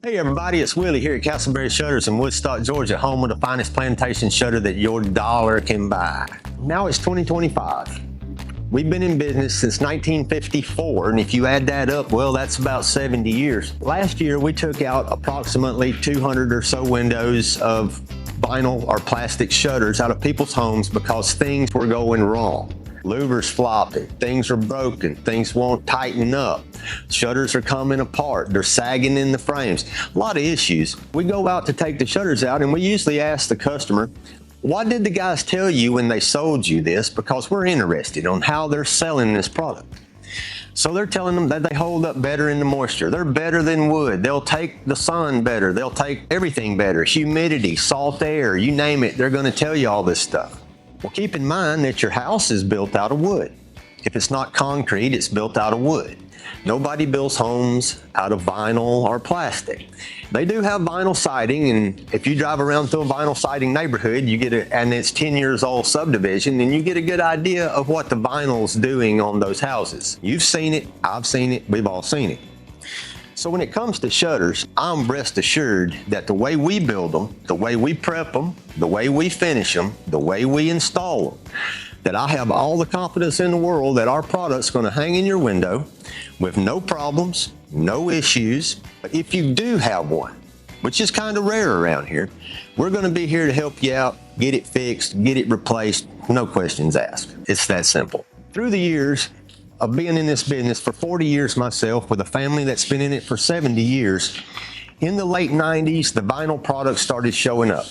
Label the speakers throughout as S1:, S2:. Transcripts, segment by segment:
S1: Hey everybody, it's Willie here at Castleberry Shutters in Woodstock, Georgia, home of the finest plantation shutter that your dollar can buy. Now it's 2025. We've been in business since 1954, and if you add that up, well, that's about 70 years. Last year, we took out approximately 200 or so windows of vinyl or plastic shutters out of people's homes because things were going wrong. Louvers flopping, things are broken, things won't tighten up, shutters are coming apart, they're sagging in the frames, a lot of issues. We go out to take the shutters out and we usually ask the customer, what did the guys tell you when they sold you this? Because we're interested on how they're selling this product. So they're telling them that they hold up better in the moisture. They're better than wood. They'll take the sun better. They'll take everything better. Humidity, salt air, you name it, they're going to tell you all this stuff. Well, keep in mind that your house is built out of wood. If it's not concrete, it's built out of wood. Nobody builds homes out of vinyl or plastic. They do have vinyl siding, and if you drive around through a vinyl siding neighborhood, you get and it's 10 years old subdivision, then you get a good idea of what the vinyl's doing on those houses. You've seen it, I've seen it, we've all seen it. So when it comes to shutters, I'm rest assured that the way we build them, the way we prep them, the way we finish them, the way we install them, that I have all the confidence in the world that our product's going to hang in your window with no problems, no issues. But if you do have one, which is kind of rare around here, we're going to be here to help you out, get it fixed, get it replaced, no questions asked. It's that simple. Through the years of being in this business for 40 years myself, with a family that's been in it for 70 years, in the late 90s, the vinyl products started showing up.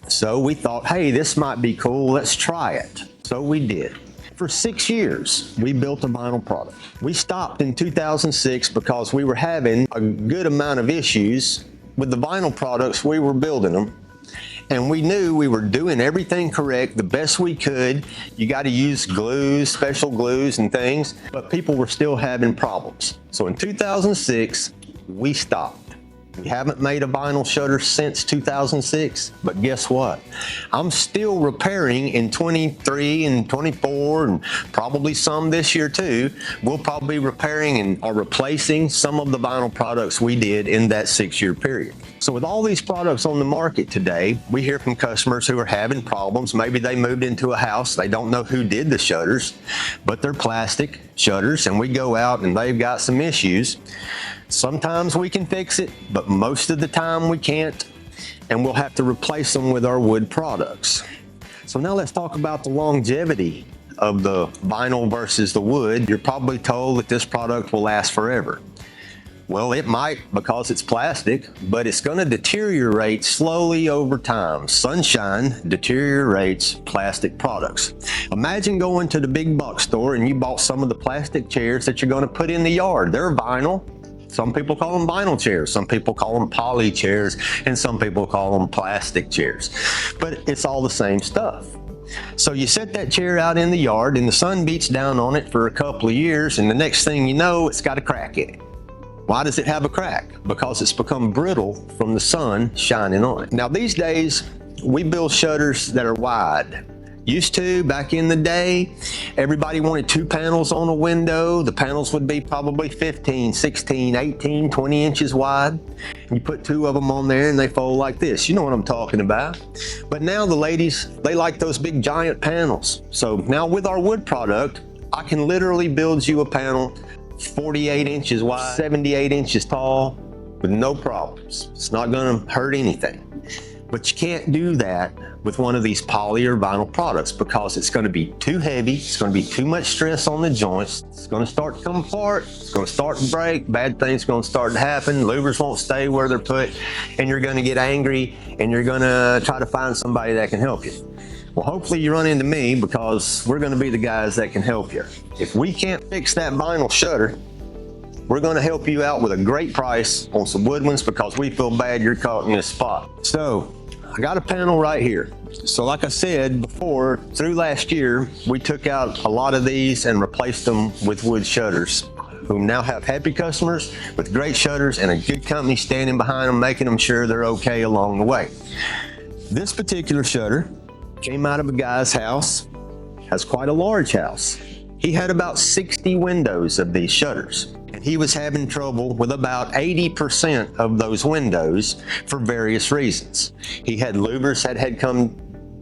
S1: So we thought, hey, this might be cool, let's try it. So we did. For 6 years, we built a vinyl product. We stopped in 2006 because we were having a good amount of issues with the vinyl products. We were building them, and we knew we were doing everything correct, the best we could. You got to use glues, special glues and things, but people were still having problems. So in 2006, we stopped. We haven't made a vinyl shutter since 2006, but guess what? I'm still repairing in 23 and 24 and probably some this year too. We'll probably be repairing and are replacing some of the vinyl products we did in that 6-year period. So with all these products on the market today, we hear from customers who are having problems. Maybe they moved into a house, they don't know who did the shutters, but they're plastic shutters, and we go out and they've got some issues. Sometimes we can fix it, but most of the time we can't, and we'll have to replace them with our wood products. So now let's talk about the longevity of the vinyl versus the wood. You're probably told that this product will last forever. Well, it might because it's plastic, but it's going to deteriorate slowly over time. Sunshine deteriorates plastic products. Imagine going to the big box store and you bought some of the plastic chairs that you're going to put in the yard. They're vinyl. Some people call them vinyl chairs, some people call them poly chairs, and some people call them plastic chairs. But it's all the same stuff. So you set that chair out in the yard and the sun beats down on it for a couple of years, and the next thing you know, it's got a crack in it. Why does it have a crack? Because it's become brittle from the sun shining on it. Now these days, we build shutters that are wide. Used to, back in the day, everybody wanted 2 panels on a window. The panels would be probably 15, 16, 18, 20 inches wide. You put 2 of them on there and they fold like this. You know what I'm talking about. But now the ladies, they like those big giant panels. So now with our wood product, I can literally build you a panel 48 inches wide, 78 inches tall with no problems. It's not gonna hurt anything. But you can't do that with one of these poly or vinyl products because it's going to be too heavy, it's going to be too much stress on the joints, it's going to start to come apart, it's going to start to break, bad things are going to start to happen, louvers won't stay where they're put, and you're going to get angry and you're going to try to find somebody that can help you. Well, hopefully you run into me because we're going to be the guys that can help you. If we can't fix that vinyl shutter, we're going to help you out with a great price on some wood ones because we feel bad you're caught in this spot. So I got a panel right here. So like I said before, through last year, we took out a lot of these and replaced them with wood shutters, who now have happy customers with great shutters and a good company standing behind them, making them sure they're okay along the way. This particular shutter came out of a guy's house, has quite a large house. He had about 60 windows of these shutters. And and he was having trouble with about 80% of those windows for various reasons. He had louvers that had come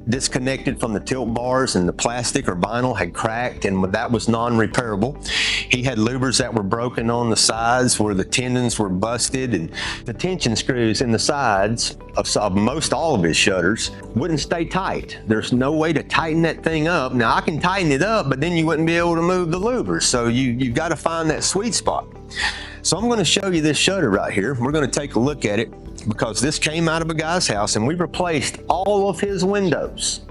S1: disconnected from the tilt bars, and the plastic or vinyl had cracked, and that was non-repairable. He had louvers that were broken on the sides where the tendons were busted, and the tension screws in the sides of most all of his shutters wouldn't stay tight. There's no way to tighten that thing up. Now I can tighten it up, but then you wouldn't be able to move the louvers. So you got to find that sweet spot. So I'm going to show you this shutter right here. We're going to take a look at it because this came out of a guy's house, and we replaced all of his windows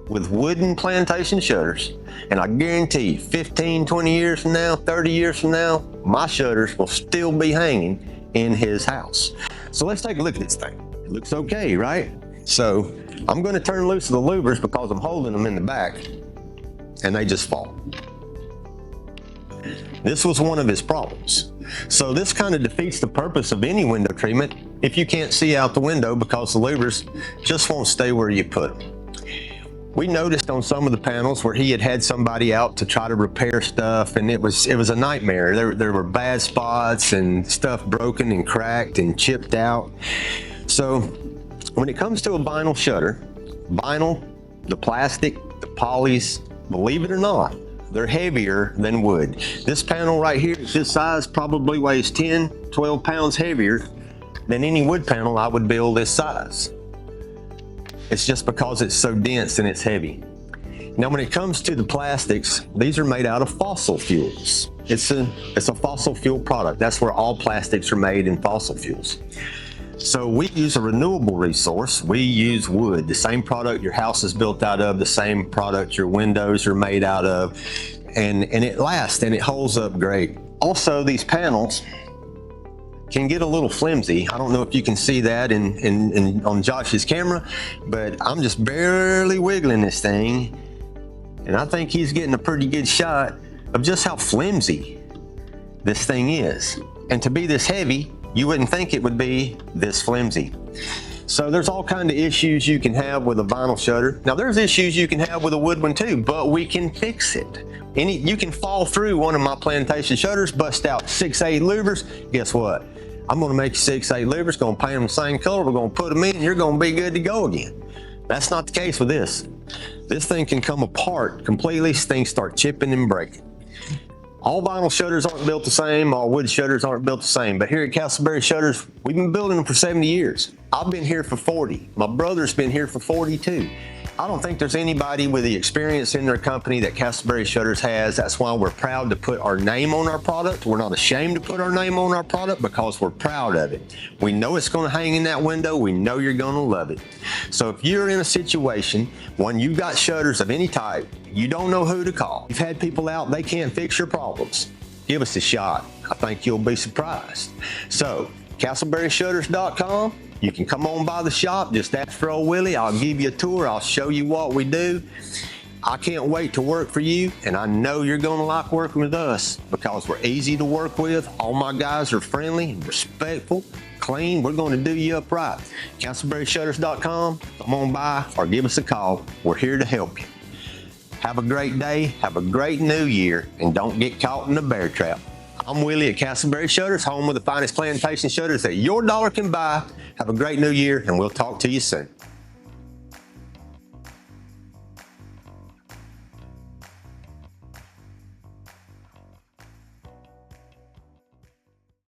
S1: with wooden Plantation shutters. And I guarantee you, 15, 20 years from now, 30 years from now, my shutters will still be hanging in his house. So let's take a look at this thing. It looks okay, right? So I'm going to turn loose the louvers because I'm holding them in the back, and they just fall. This was one of his problems. So this kind of defeats the purpose of any window treatment if you can't see out the window because the louvers just won't stay where you put them. We noticed on some of the panels where he had somebody out to try to repair stuff, and it was a nightmare. There were bad spots and stuff broken and cracked and chipped out. So when it comes to a vinyl shutter, vinyl, the plastic, the polys, believe it or not, they're heavier than wood. This panel right here, this size, probably weighs 10, 12 pounds heavier than any wood panel I would build this size. It's just because it's so dense and it's heavy. Now when it comes to the plastics, these are made out of fossil fuels. It's a fossil fuel product. That's where all plastics are made, in fossil fuels. So we use a renewable resource. We use wood, the same product your house is built out of, the same product your windows are made out of, and it lasts and it holds up great. Also, these panels can get a little flimsy. I don't know if you can see that on Josh's camera, but I'm just barely wiggling this thing, and I think he's getting a pretty good shot of just how flimsy this thing is. And to be this heavy, you wouldn't think it would be this flimsy. So there's all kinds of issues you can have with a vinyl shutter. Now there's issues you can have with a wood one too, but we can fix it. You can fall through one of my Plantation shutters, bust out 6-8 louvers. Guess what? I'm gonna make you 6-8 louvers, gonna paint them the same color, we're gonna put them in, and you're gonna be good to go again. That's not the case with this. This thing can come apart completely, things start chipping and breaking. All vinyl shutters aren't built the same, all wood shutters aren't built the same, but here at Castleberry Shutters, we've been building them for 70 years. I've been here for 40. My brother's been here for 42. I don't think there's anybody with the experience in their company that Castleberry Shutters has. That's why we're proud to put our name on our product. We're not ashamed to put our name on our product because we're proud of it. We know it's going to hang in that window. We know you're going to love it. So if you're in a situation when you've got shutters of any type, you don't know who to call, you've had people out, they can't fix your problems, give us a shot. I think you'll be surprised. So CastleberryShutters.com. You can come on by the shop, just ask for old Willie. I'll give you a tour, I'll show you what we do. I can't wait to work for you, and I know you're gonna like working with us because we're easy to work with. All my guys are friendly, respectful, clean. We're gonna do you up right. CastleberryShutters.com, come on by or give us a call. We're here to help you. Have a great day, have a great new year, and don't get caught in the bear trap. I'm Willie at Castleberry Shutters, home of the finest Plantation shutters that your dollar can buy. Have a great new year, and we'll talk to you soon.